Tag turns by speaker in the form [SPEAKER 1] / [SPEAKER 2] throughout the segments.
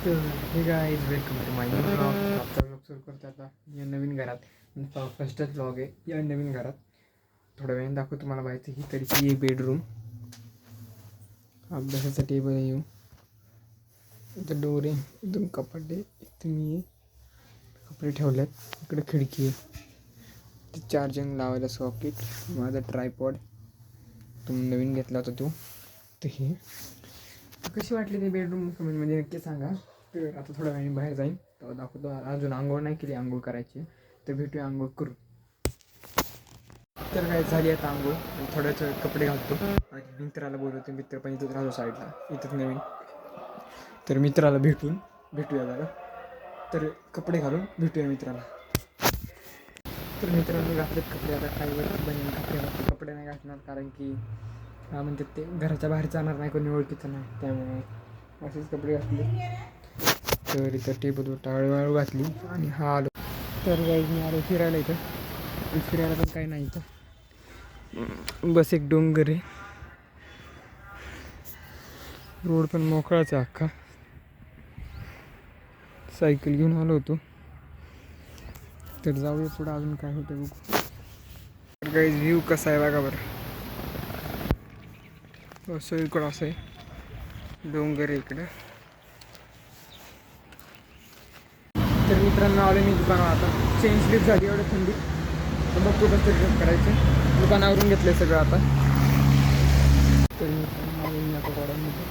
[SPEAKER 1] तर हे guys welcome to my new blog. आजचा ब्लॉग सुरू करतो आता या नवीन घरात. फर्स्टच ब्लॉग आहे या नवीन घरात. थोड्या वेळाने दाखवतो तुम्हाला माहिती ही तरीची आहे बेडरूम. अभ्यासाचा टेबल आहे. इथं डोर आहे, इथून कपाट आहे, इथं मी कपडे ठेवलेत. इकडे खिडकी आहे, ते चार्जिंग लावायला सॉकेट, माझा ट्रायपॉड तुम्ही नवीन घेतला होता तो. तर हे कशी वाटली ते बेडरूम कमेंटमध्ये नक्की सांगा. तर आता थोड्या वेळाने बाहेर जाईन तेव्हा दाखवतो. अजून आंघोळ नाही केली, आंघोळ करायची तर भेटूया आंघोळ करू. तर काय झाली आता आंघोळ, थोड्याच कपडे घालतो आणि मित्राला बोलवतो. मित्र पण इथंच राहतो साईडला, इथंच नवीन. तर मित्राला भेटूया जरा. तर कपडे घालून भेटूया मित्राला. तर मित्रांनी घातलेत कपडे. आता काही वरती बनेल कपडे नाही घातणार, कारण की म्हणजे ते घराच्या बाहेर जाणार नाही, कोणी ओळखीचं नाही, त्यामुळे असेच कपडे घातले. तर इथं टेबलवर टाळू घातली आणि हा आलो. तर काही मी आलो फिरायला. इथं फिरायला पण काही नाही, इथं बस एक डोंगर आहे. रोड पण मोकळाच आहे अख्खा. सायकल घेऊन आलो होतो. तर जाऊया पुढं, अजून काय होतं बघू. तर काही व्ह्यू कसा आहे बघा बरं. असं इकडं असं आहे, डोंगर आहे इकडं. तर मित्रांनो आलो मी दुकानावर. आता चेन स्लिप झाली एवढं थंडी, तर मग खूपच ट्रिप करायचं. दुकानावरून घेतलं सगळं आता. तर मित्रांनो आलो मी आता गोड्यामध्ये.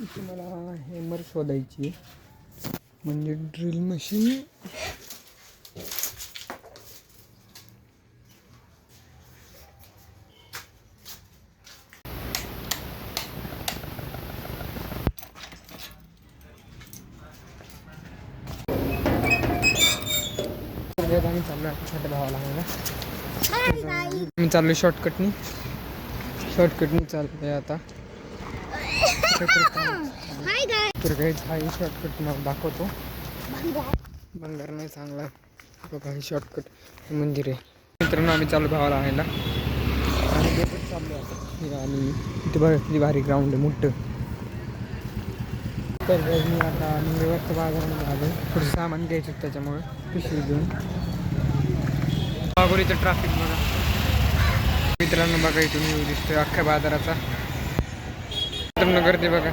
[SPEAKER 1] इथे मला हेमर शोधायची आहे, म्हणजे ड्रिल मशीन. आम्ही चाललो आता छोट्या भावाला आम्हाला. मी चाललो शॉर्टकटनी चालतंय आता. तर काही शॉर्टकट मला दाखवतो. बंगार नाही चांगला बघा, हे शॉर्टकट मंदिर आहे. मित्रांनो आम्ही चालू भावाला आणायला आणि चाललो आता. आणि इथे बघा किती भारी ग्राउंड आहे मोठं. तर मी आता मंगळवारच्या बाजारामध्ये आलो. थोडं सामान घ्यायचं होतं, त्याच्यामुळे पिशवी घेऊन. वाघोलीचं ट्रॅफिक बघा मित्रांनो. बघा इथून येऊ दिसतोय अख्ख्या बाजाराचा. गर्दी बघा.